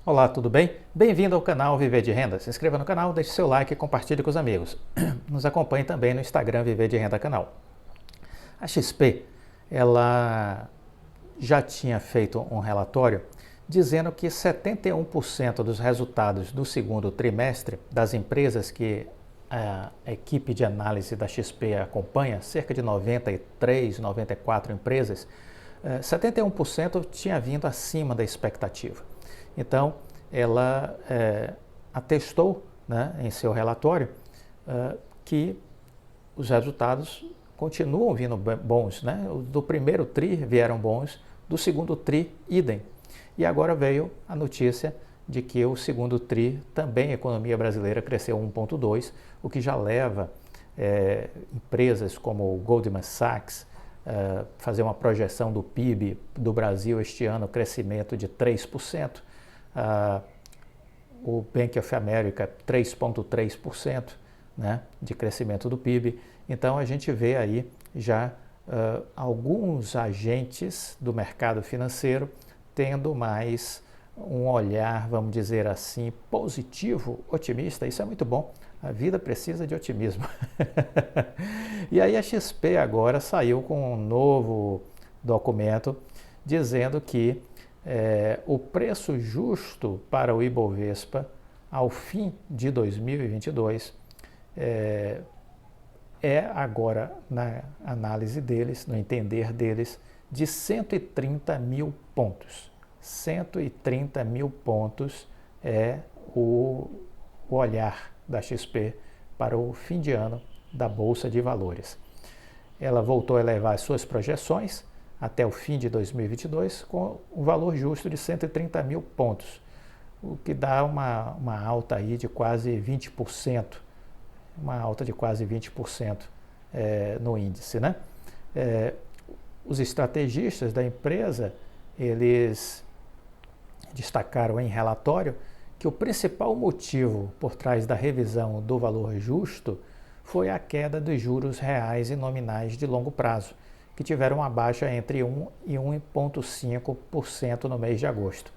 Olá, tudo bem? Bem-vindo ao canal Viver de Renda. Se inscreva no canal, deixe seu like e compartilhe com os amigos. Nos acompanhe também no Instagram Viver de Renda Canal. A XP, ela já tinha feito um relatório dizendo que 71% dos resultados do segundo trimestre das empresas que a equipe de análise da XP acompanha, cerca de 93, 94 empresas, 71% tinha vindo acima da expectativa. Então, ela atestou, né, em seu relatório que os resultados continuam vindo bons, né? Do primeiro TRI vieram bons, do segundo TRI, idem. E agora veio a notícia de que o segundo TRI também a economia brasileira cresceu 1,2, o que já leva empresas como o Goldman Sachs fazer uma projeção do PIB do Brasil este ano, crescimento de 3%, o Bank of America 3,3%, né, de crescimento do PIB. Então a gente vê aí já alguns agentes do mercado financeiro tendo mais um olhar, vamos dizer assim, positivo, otimista. Isso é muito bom. A vida precisa de otimismo. E aí a XP agora saiu com um novo documento dizendo que o preço justo para o Ibovespa ao fim de 2022 agora, na análise deles, no entender deles, de 130 mil pontos. 130 mil pontos é o olhar da XP para o fim de ano da Bolsa de Valores. Ela voltou a elevar as suas projeções até o fim de 2022 com um valor justo de 130 mil pontos, o que dá uma alta aí de quase 20%, uma alta de quase 20% no índice, né? Os estrategistas da empresa, eles destacaram em relatório que o principal motivo por trás da revisão do valor justo foi a queda dos juros reais e nominais de longo prazo, que tiveram uma baixa entre 1 e 1,5% no mês de agosto.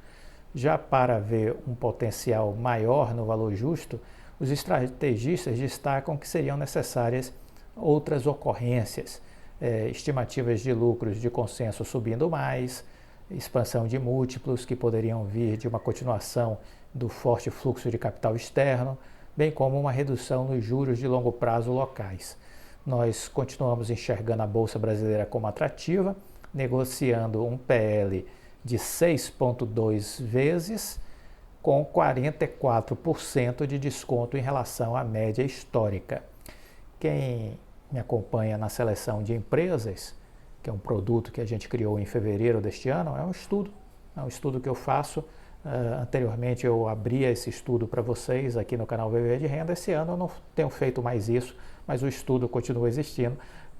Já para ver um potencial maior no valor justo, os estrategistas destacam que seriam necessárias outras ocorrências, estimativas de lucros de consenso subindo mais, expansão de múltiplos que poderiam vir de uma continuação do forte fluxo de capital externo, bem como uma redução nos juros de longo prazo locais. Nós continuamos enxergando a Bolsa Brasileira como atrativa, negociando um PL de 6,2 vezes, com 44% de desconto em relação à média histórica. Quem me acompanha na seleção de empresas, que é um produto que a gente criou em fevereiro deste ano, é um estudo que eu faço. Anteriormente eu abria esse estudo para vocês aqui no canal Viver de Renda. Esse ano eu não tenho feito mais isso, mas o estudo continua existindo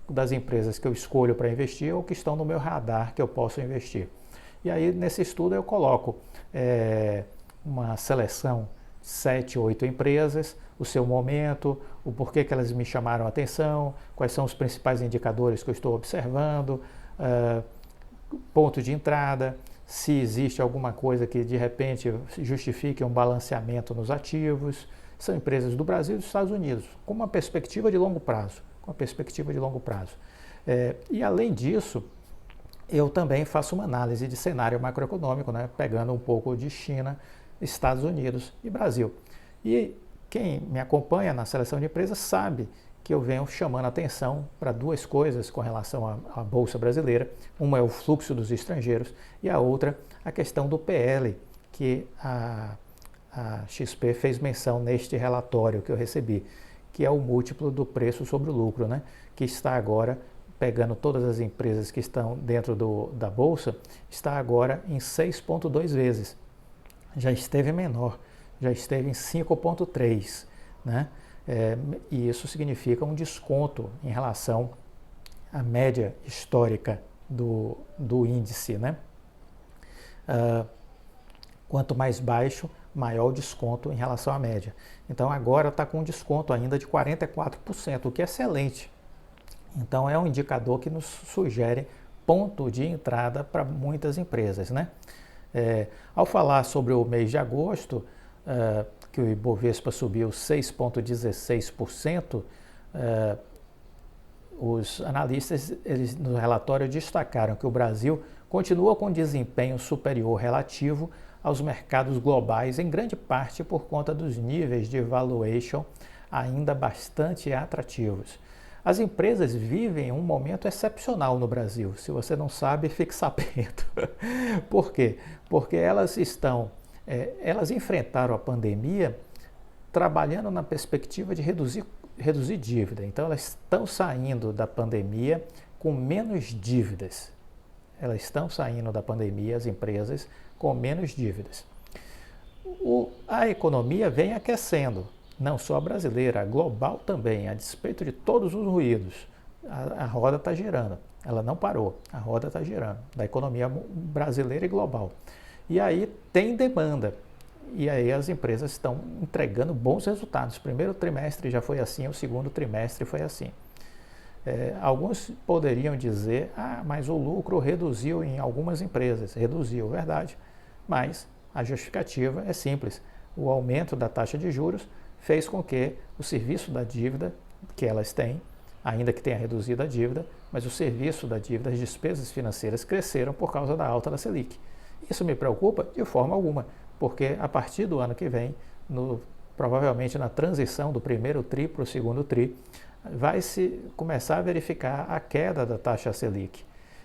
das empresas que eu escolho para investir ou que estão no meu radar que eu posso investir. E aí nesse estudo eu coloco uma seleção, 7, 8 empresas, o seu momento, o porquê que elas me chamaram a atenção, quais são os principais indicadores que eu estou observando, ponto de entrada, se existe alguma coisa que de repente justifique um balanceamento nos ativos. São empresas do Brasil e dos Estados Unidos, com uma perspectiva de longo prazo. E além disso, eu também faço uma análise de cenário macroeconômico, né, pegando um pouco de China, Estados Unidos e Brasil. E quem me acompanha na seleção de empresas sabe que eu venho chamando a atenção para duas coisas com relação à Bolsa Brasileira. Uma é o fluxo dos estrangeiros e a outra a questão do PL, que a XP fez menção neste relatório que eu recebi, que é o múltiplo do preço sobre o lucro, né? Que está agora, pegando todas as empresas que estão dentro da Bolsa, está agora em 6,2 vezes. Já esteve menor, já esteve em 5,3, né? E isso significa um desconto em relação à média histórica do índice, né? Quanto mais baixo, maior o desconto em relação à média. Então agora está com um desconto ainda de 44%, o que é excelente. Então é um indicador que nos sugere ponto de entrada para muitas empresas, né? Ao falar sobre o mês de agosto, que o Ibovespa subiu 6,16%, os analistas no relatório destacaram que o Brasil continua com desempenho superior relativo aos mercados globais, em grande parte por conta dos níveis de valuation ainda bastante atrativos. As empresas vivem um momento excepcional no Brasil. Se você não sabe, fique sabendo. Por quê? Porque elas enfrentaram a pandemia trabalhando na perspectiva de reduzir dívida. Então, elas estão saindo da pandemia com menos dívidas. Elas estão saindo da pandemia, as empresas, com menos dívidas. A economia vem aquecendo, não só a brasileira, a global também, a despeito de todos os ruídos. A roda está girando, ela não parou, a roda está girando, da economia brasileira e global. E aí tem demanda. E aí as empresas estão entregando bons resultados. O primeiro trimestre já foi assim, o segundo trimestre foi assim. Alguns poderiam dizer, mas o lucro reduziu em algumas empresas. Reduziu, verdade. Mas a justificativa é simples. O aumento da taxa de juros fez com que o serviço da dívida que elas têm, ainda que tenha reduzido a dívida, mas o serviço da dívida, as despesas financeiras cresceram por causa da alta da Selic. Isso me preocupa de forma alguma, porque a partir do ano que vem, provavelmente na transição do primeiro TRI para o segundo TRI, vai se começar a verificar a queda da taxa Selic.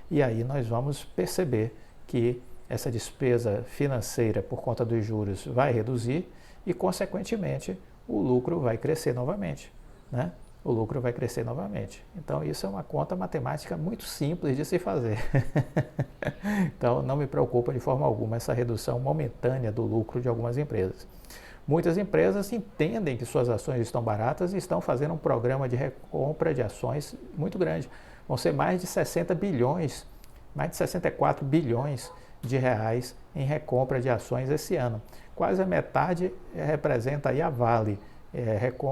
E aí nós vamos perceber que essa despesa financeira por conta dos juros vai reduzir e, consequentemente, o lucro vai crescer novamente, né? O lucro vai crescer novamente. Então, isso é uma conta matemática muito simples de se fazer. Então, não me preocupa de forma alguma essa redução momentânea do lucro de algumas empresas. Muitas empresas entendem que suas ações estão baratas e estão fazendo um programa de recompra de ações muito grande. Vão ser mais de 60 bilhões, mais de 64 bilhões de reais em recompra de ações esse ano. Quase a metade representa aí a Vale,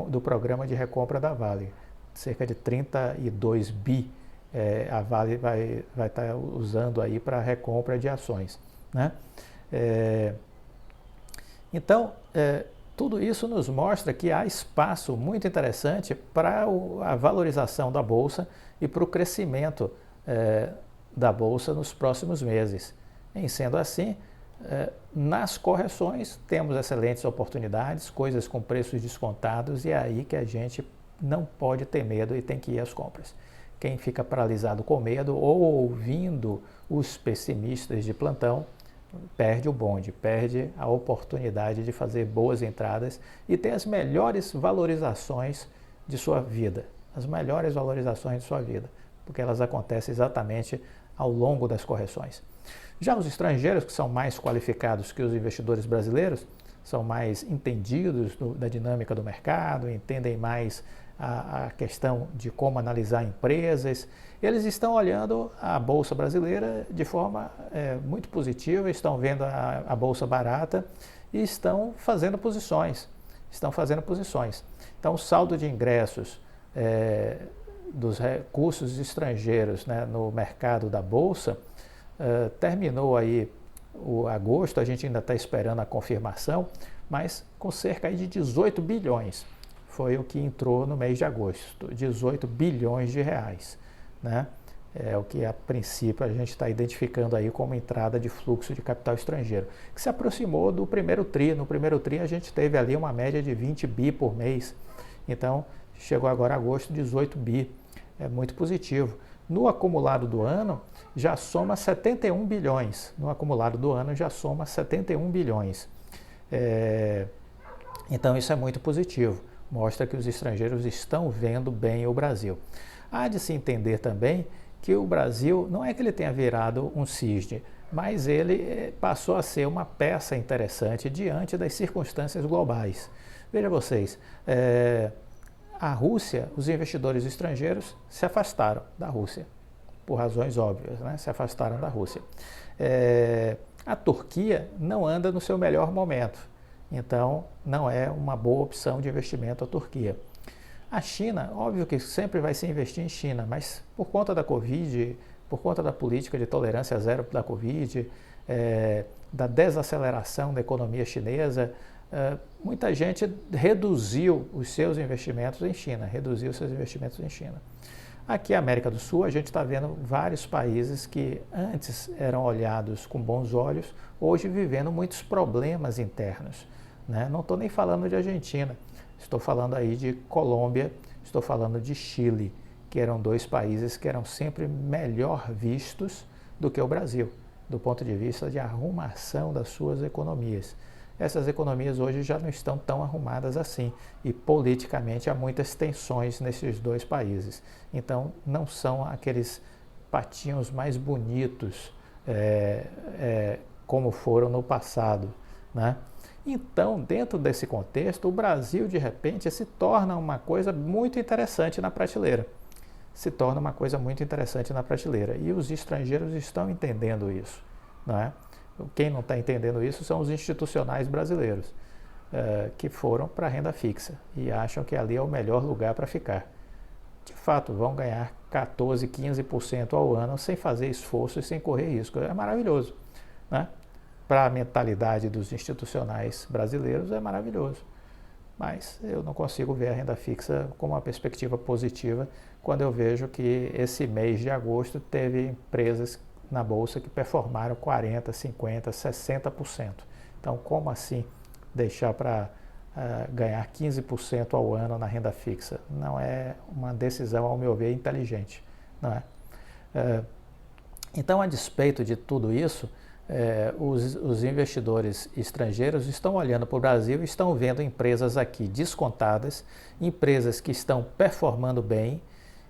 do programa de recompra da Vale. Cerca de 32 bi a Vale vai estar usando aí para recompra de ações, né? Então, tudo isso nos mostra que há espaço muito interessante para a valorização da Bolsa e para o crescimento da Bolsa nos próximos meses. Em sendo assim, nas correções temos excelentes oportunidades, coisas com preços descontados, e é aí que a gente não pode ter medo e tem que ir às compras. Quem fica paralisado com medo ou ouvindo os pessimistas de plantão, perde o bonde, perde a oportunidade de fazer boas entradas e ter as melhores valorizações de sua vida, as melhores valorizações de sua vida, porque elas acontecem exatamente ao longo das correções. Já os estrangeiros, que são mais qualificados que os investidores brasileiros, são mais entendidos da dinâmica do mercado, entendem mais a questão de como analisar empresas, eles estão olhando a Bolsa brasileira de forma muito positiva, estão vendo a Bolsa barata e estão fazendo posições. Então, o saldo de ingressos dos recursos estrangeiros, né, no mercado da Bolsa terminou aí o agosto, a gente ainda está esperando a confirmação, mas com cerca aí de 18 bilhões. Foi o que entrou no mês de agosto, 18 bilhões de reais, né? É o que a princípio a gente está identificando aí como entrada de fluxo de capital estrangeiro, que se aproximou do primeiro TRI. No primeiro TRI a gente teve ali uma média de 20 bi por mês, então chegou agora agosto 18 bi, é muito positivo. No acumulado do ano já soma 71 bilhões, Então isso é muito positivo, mostra que os estrangeiros estão vendo bem o Brasil. Há de se entender também que o Brasil não é que ele tenha virado um cisne, mas ele passou a ser uma peça interessante diante das circunstâncias globais. Veja vocês, a Rússia, os investidores estrangeiros se afastaram da Rússia, por razões óbvias, né? Se afastaram da Rússia. A Turquia não anda no seu melhor momento, então não é uma boa opção de investimento a Turquia. A China, óbvio que sempre vai se investir em China, mas por conta da Covid, por conta da política de tolerância zero da Covid, da desaceleração da economia chinesa, muita gente reduziu os seus investimentos em China, Aqui na América do Sul, a gente está vendo vários países que antes eram olhados com bons olhos, hoje vivendo muitos problemas internos, né? Não estou nem falando de Argentina, estou falando aí de Colômbia, estou falando de Chile, que eram dois países que eram sempre melhor vistos do que o Brasil, do ponto de vista de arrumação das suas economias. Essas economias hoje já não estão tão arrumadas assim e politicamente há muitas tensões nesses dois países. Então não são aqueles patinhos mais bonitos como foram no passado, né? Então, dentro desse contexto, o Brasil de repente se torna uma coisa muito interessante na prateleira. E os estrangeiros estão entendendo isso, não é? Quem não está entendendo isso são os institucionais brasileiros, que foram para a renda fixa e acham que ali é o melhor lugar para ficar. De fato, vão ganhar 14%, 15% ao ano sem fazer esforço e sem correr risco. É maravilhoso, né? Para a mentalidade dos institucionais brasileiros é maravilhoso. Mas eu não consigo ver a renda fixa como uma perspectiva positiva quando eu vejo que esse mês de agosto teve empresas na Bolsa que performaram 40%, 50%, 60%. Então, como assim deixar para ganhar 15% ao ano na renda fixa? Não é uma decisão, ao meu ver, inteligente, não é? Então, a despeito de tudo isso, os investidores estrangeiros estão olhando para o Brasil e estão vendo empresas aqui descontadas, empresas que estão performando bem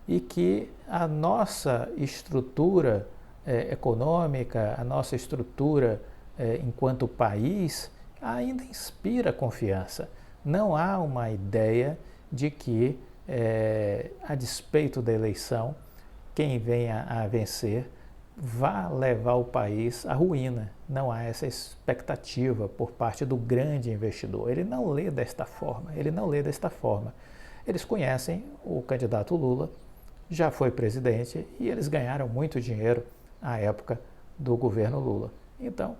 e que a nossa estrutura econômica, a nossa estrutura enquanto país ainda inspira confiança. Não há uma ideia de que, a despeito da eleição, quem venha a vencer vá levar o país à ruína. Não há essa expectativa por parte do grande investidor. Ele não lê desta forma. Eles conhecem o candidato Lula, já foi presidente e eles ganharam muito dinheiro à época do governo Lula. Então,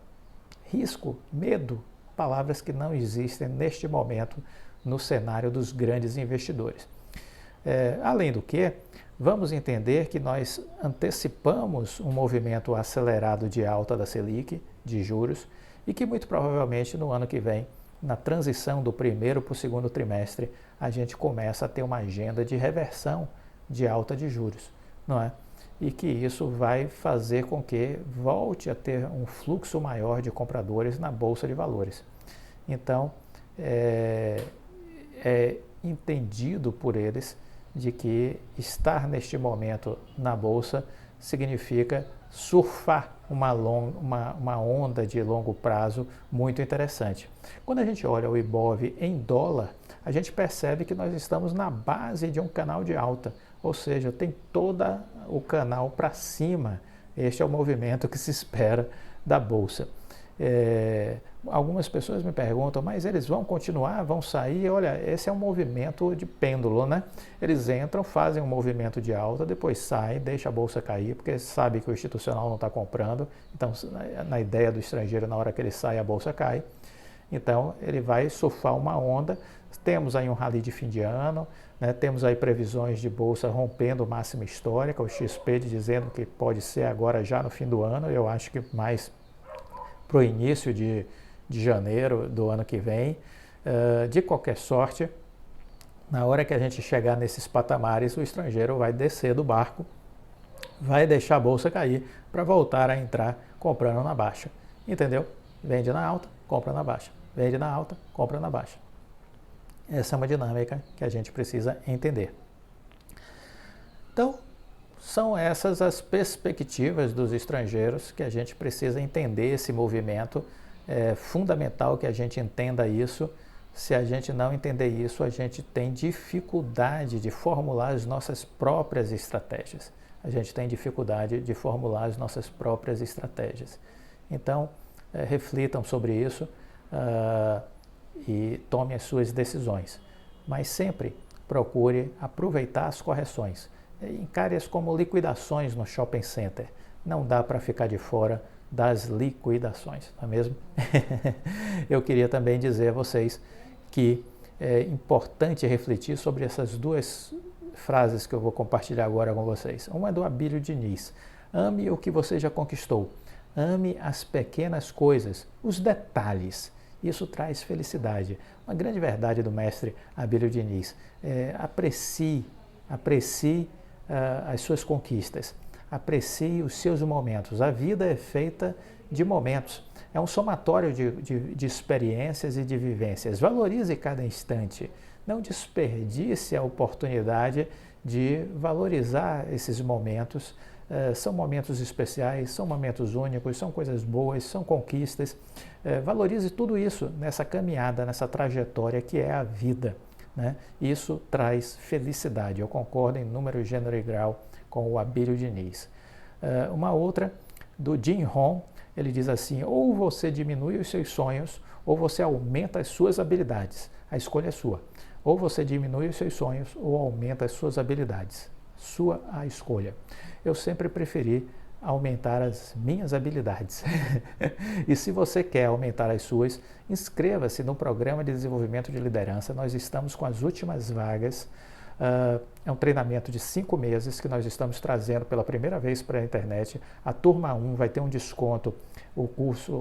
risco, medo, palavras que não existem neste momento no cenário dos grandes investidores. Além do que, vamos entender que nós antecipamos um movimento acelerado de alta da Selic, de juros, e que muito provavelmente no ano que vem, na transição do primeiro para o segundo trimestre, a gente começa a ter uma agenda de reversão de alta de juros, não é? E que isso vai fazer com que volte a ter um fluxo maior de compradores na Bolsa de Valores. Então, é entendido por eles de que estar neste momento na Bolsa significa surfar uma onda de longo prazo muito interessante. Quando a gente olha o Ibov em dólar, a gente percebe que nós estamos na base de um canal de alta, ou seja, tem todo o canal para cima. Este é o movimento que se espera da Bolsa. Algumas pessoas me perguntam, mas eles vão continuar, vão sair? Olha, esse é um movimento de pêndulo, né? Eles entram, fazem um movimento de alta, depois saem, deixam a Bolsa cair, porque sabe que o institucional não está comprando. Então, na ideia do estrangeiro, na hora que ele sai, a Bolsa cai. Então, ele vai surfar uma onda. Temos aí um rally de fim de ano, né? Temos aí previsões de Bolsa rompendo máxima histórica, o XP dizendo que pode ser agora já no fim do ano. Eu acho que mais para o início de janeiro do ano que vem. De qualquer sorte, na hora que a gente chegar nesses patamares, o estrangeiro vai descer do barco, vai deixar a Bolsa cair para voltar a entrar comprando na baixa. Entendeu? Vende na alta, compra na baixa. Vende na alta, compra na baixa. Essa é uma dinâmica que a gente precisa entender. Então, são essas as perspectivas dos estrangeiros que a gente precisa entender esse movimento. É fundamental que a gente entenda isso. Se a gente não entender isso, a gente tem dificuldade de formular as nossas próprias estratégias. Então, reflitam sobre isso e tomem as suas decisões. Mas sempre procure aproveitar as correções. Encare-as como liquidações no shopping center. Não dá para ficar de fora das liquidações, não é mesmo? Eu queria também dizer a vocês que é importante refletir sobre essas duas frases que eu vou compartilhar agora com vocês. Uma é do Abílio Diniz: ame o que você já conquistou, ame as pequenas coisas, os detalhes. Isso traz felicidade. Uma grande verdade do mestre Abílio Diniz: aprecie as suas conquistas, aprecie os seus momentos. A vida é feita de momentos, é um somatório de experiências e de vivências. Valorize cada instante, não desperdice a oportunidade de valorizar esses momentos. São momentos especiais, são momentos únicos, são coisas boas, são conquistas. Valorize tudo isso nessa caminhada, nessa trajetória que é a vida, né? Isso traz felicidade. Eu concordo em número, gênero e grau com o Abílio Diniz. Uma outra, do Jim Rohn, ele diz assim: ou você diminui os seus sonhos, ou você aumenta as suas habilidades. A escolha é sua. Ou você diminui os seus sonhos, ou aumenta as suas habilidades. Sua a escolha. Eu sempre preferi aumentar as minhas habilidades. E se você quer aumentar as suas, inscreva-se no Programa de Desenvolvimento de Liderança. Nós estamos com as últimas vagas. É um treinamento de 5 meses que nós estamos trazendo pela primeira vez para a internet. A turma 1 vai ter um desconto.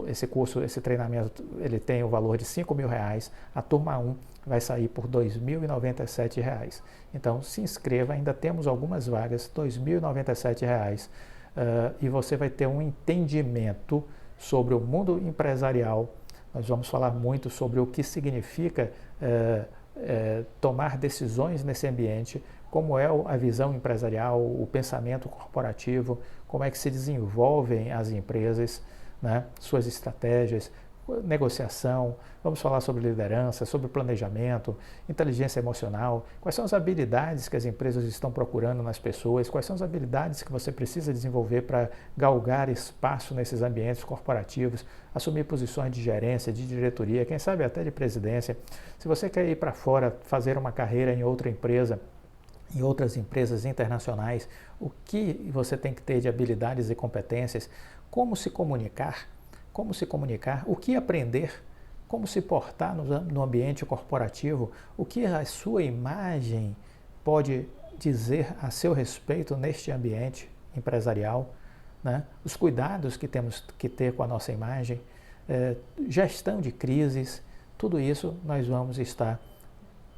Esse treinamento, ele tem o valor de R$5.000. A turma 1 vai sair por R$2.097. Então, se inscreva, ainda temos algumas vagas, R$2.097. E você vai ter um entendimento sobre o mundo empresarial. Nós vamos falar muito sobre o que significa tomar decisões nesse ambiente, como é a visão empresarial, o pensamento corporativo, como é que se desenvolvem as empresas, né, suas estratégias, negociação. Vamos falar sobre liderança, sobre planejamento, inteligência emocional, quais são as habilidades que as empresas estão procurando nas pessoas, quais são as habilidades que você precisa desenvolver para galgar espaço nesses ambientes corporativos, assumir posições de gerência, de diretoria, quem sabe até de presidência. Se você quer ir para fora, fazer uma carreira em outra empresa, em outras empresas internacionais, o que você tem que ter de habilidades e competências, como se comunicar, o que aprender, como se portar no ambiente corporativo, o que a sua imagem pode dizer a seu respeito neste ambiente empresarial, né? Os cuidados que temos que ter com a nossa imagem, gestão de crises, tudo isso nós vamos estar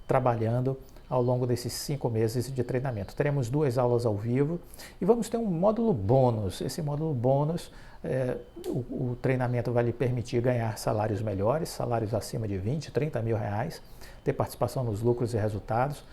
trabalhando ao longo desses 5 meses de treinamento. Teremos 2 aulas ao vivo e vamos ter um módulo bônus. Esse módulo bônus, o treinamento vai lhe permitir ganhar salários melhores, salários acima de 20, 30 mil reais, ter participação nos lucros e resultados,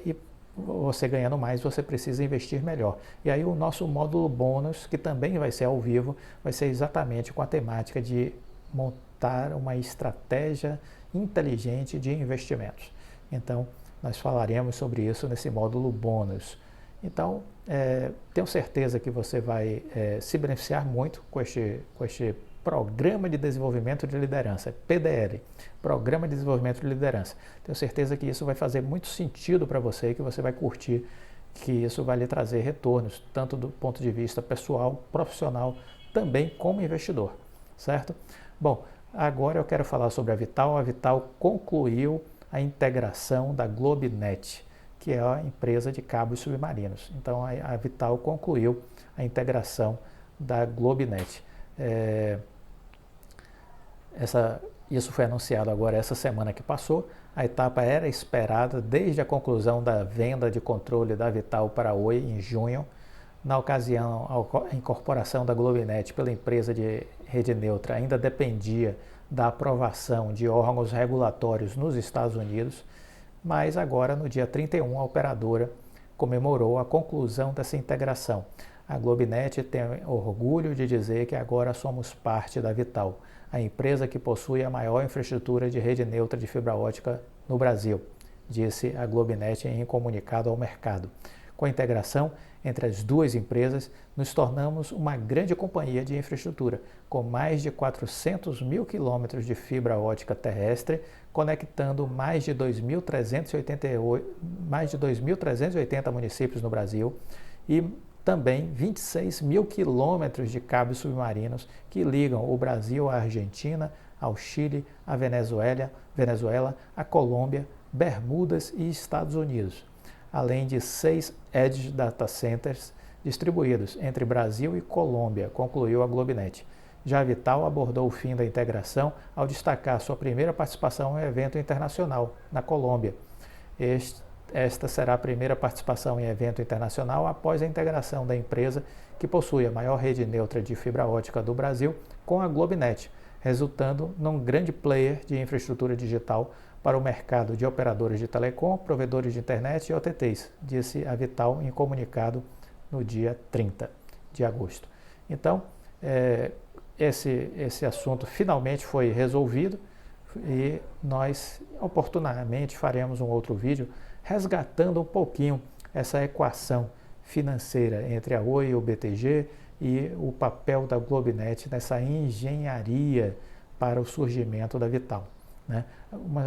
e você ganhando mais, você precisa investir melhor. E aí o nosso módulo bônus, que também vai ser ao vivo, vai ser exatamente com a temática de montar uma estratégia inteligente de investimentos. Então, nós falaremos sobre isso nesse módulo bônus. Então, tenho certeza que você vai se beneficiar muito com este Programa de Desenvolvimento de Liderança, PDL, Programa de Desenvolvimento de Liderança. Tenho certeza que isso vai fazer muito sentido para você e que você vai curtir, que isso vai lhe trazer retornos, tanto do ponto de vista pessoal, profissional, também como investidor, certo? Bom, agora eu quero falar sobre a Vital. A Vital concluiu a integração da Globenet, que é a empresa de cabos submarinos. Então, a Vital concluiu a integração da Globenet. Isso foi anunciado agora essa semana que passou. A etapa era esperada desde a conclusão da venda de controle da Vital para a Oi em junho. Na ocasião, a incorporação da Globenet pela empresa de rede neutra ainda dependia da aprovação de órgãos regulatórios nos Estados Unidos, mas agora, no dia 31, a operadora comemorou a conclusão dessa integração. A Globenet tem orgulho de dizer que agora somos parte da Vital, a empresa que possui a maior infraestrutura de rede neutra de fibra ótica no Brasil, disse a Globenet em comunicado ao mercado. Com a integração entre as duas empresas, nos tornamos uma grande companhia de infraestrutura, com mais de 400 mil quilômetros de fibra ótica terrestre, conectando mais de 2.380 municípios no Brasil e também 26 mil quilômetros de cabos submarinos que ligam o Brasil à Argentina, ao Chile, à Venezuela, à Colômbia, Bermudas e Estados Unidos, além de 6 Edge Data Centers distribuídos entre Brasil e Colômbia, concluiu a Globinet. Já a Vital abordou o fim da integração ao destacar sua primeira participação em um evento internacional, na Colômbia. Esta será a primeira participação em evento internacional após a integração da empresa, que possui a maior rede neutra de fibra ótica do Brasil, com a Globinet, resultando num grande player de infraestrutura digital para o mercado de operadores de telecom, provedores de internet e OTTs, disse a Vital em comunicado no dia 30 de agosto. Então, esse assunto finalmente foi resolvido e nós oportunamente faremos um outro vídeo resgatando um pouquinho essa equação financeira entre a Oi e o BTG e o papel da Globinet nessa engenharia para o surgimento da Vital, né?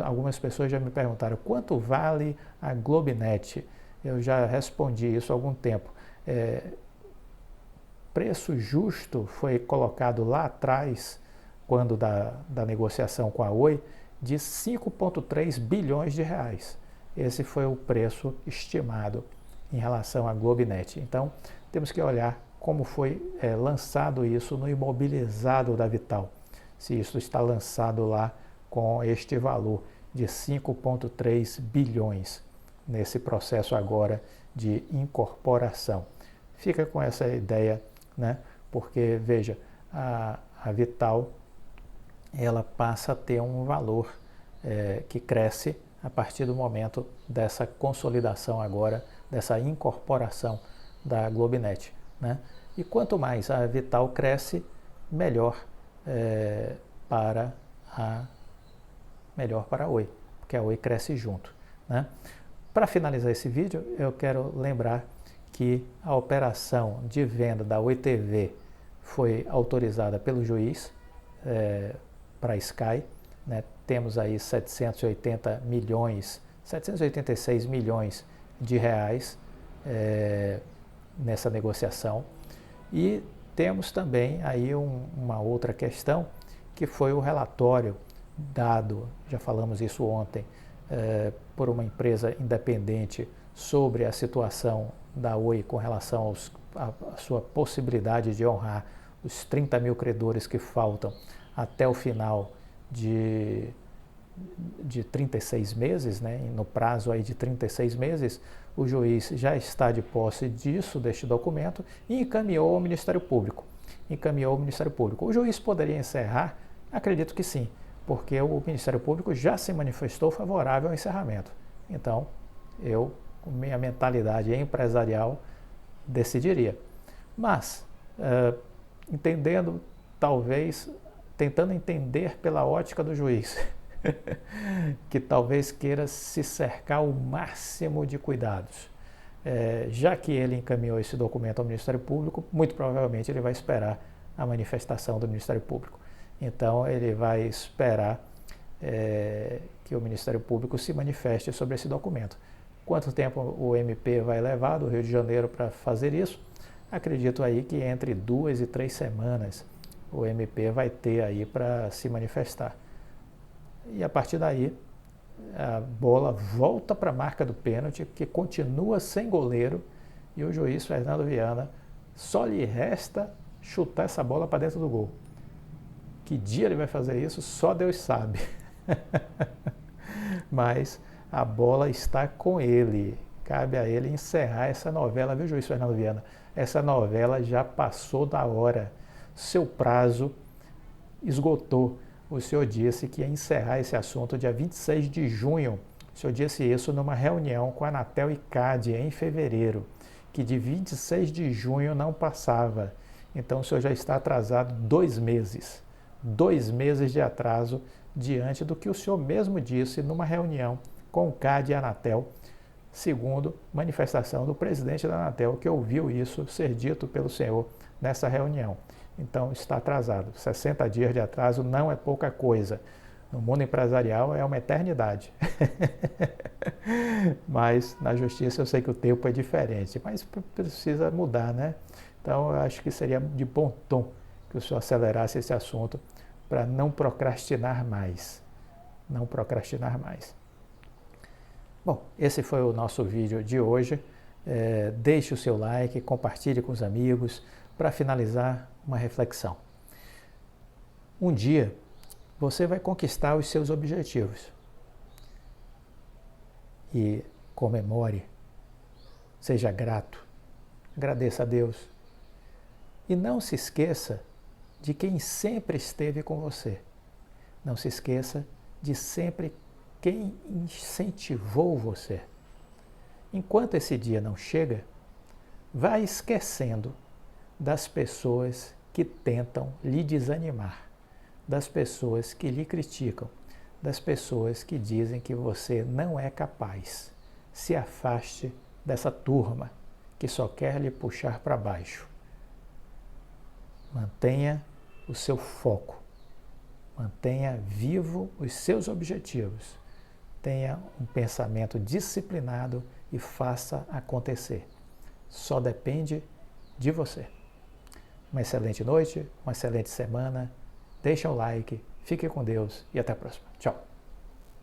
Algumas pessoas já me perguntaram quanto vale a Globinet. Eu já respondi isso há algum tempo. Preço justo foi colocado lá atrás, quando da negociação com a Oi, de 5,3 bilhões de reais. Esse foi o preço estimado em relação à Globinet. Então, temos que olhar como foi lançado isso no imobilizado da Vital. Se isso está lançado lá com este valor de 5,3 bilhões nesse processo agora de incorporação. Fica com essa ideia, né? Porque, veja, a Vital ela passa a ter um valor que cresce a partir do momento dessa consolidação agora, dessa incorporação da Globinet, né? E quanto mais a Vital cresce, melhor para a Oi, porque a Oi cresce junto, né? Para finalizar esse vídeo, eu quero lembrar que a operação de venda da Oi TV foi autorizada pelo juiz para a Sky, né? Temos aí 786 milhões de reais nessa negociação. E temos também aí uma outra questão, que foi o relatório dado, já falamos isso ontem, por uma empresa independente sobre a situação da Oi com relação à sua possibilidade de honrar os 30 mil credores que faltam até o final de 36 meses, né? No prazo aí de 36 meses, o juiz já está de posse deste documento e encaminhou ao Ministério Público. O juiz poderia encerrar? Acredito que sim, porque o Ministério Público já se manifestou favorável ao encerramento. Então, com minha mentalidade empresarial, decidiria. Mas, tentando entender pela ótica do juiz, que talvez queira se cercar o máximo de cuidados. Já que ele encaminhou esse documento ao Ministério Público, muito provavelmente ele vai esperar a manifestação do Ministério Público. Então, ele vai esperar que o Ministério Público se manifeste sobre esse documento. Quanto tempo o MP vai levar do Rio de Janeiro para fazer isso? Acredito aí que entre 2 e 3 semanas o MP vai ter aí para se manifestar. E a partir daí, a bola volta para a marca do pênalti, que continua sem goleiro, e o juiz Fernando Viana só lhe resta chutar essa bola para dentro do gol. Que dia ele vai fazer isso, só Deus sabe. Mas a bola está com ele. Cabe a ele encerrar essa novela, viu, juiz Fernando Viana? Essa novela já passou da hora. Seu prazo esgotou. O senhor disse que ia encerrar esse assunto dia 26 de junho. O senhor disse isso numa reunião com a Anatel e CADE em fevereiro, que de 26 de junho não passava. Então o senhor já está atrasado 2 meses. 2 meses de atraso diante do que o senhor mesmo disse numa reunião com o CADE e a Anatel, segundo manifestação do presidente da Anatel, que ouviu isso ser dito pelo senhor nessa reunião. Então está atrasado. 60 dias de atraso não é pouca coisa. No mundo empresarial é uma eternidade. Mas na justiça eu sei que o tempo é diferente, mas precisa mudar, né? Então eu acho que seria de bom tom que o senhor acelerasse esse assunto para não procrastinar mais. Não procrastinar mais. Bom, esse foi o nosso vídeo de hoje. Deixe o seu like, compartilhe com os amigos. Para finalizar, uma reflexão. Um dia você vai conquistar os seus objetivos. E comemore, seja grato, agradeça a Deus. E não se esqueça de quem sempre esteve com você. Não se esqueça de sempre quem incentivou você. Enquanto esse dia não chega, vá esquecendo das pessoas que tentam lhe desanimar, das pessoas que lhe criticam, das pessoas que dizem que você não é capaz. Se afaste dessa turma que só quer lhe puxar para baixo. Mantenha o seu foco, mantenha vivo os seus objetivos, tenha um pensamento disciplinado e faça acontecer. Só depende de você. Uma excelente noite, uma excelente semana. Deixa o like, fique com Deus e até a próxima. Tchau.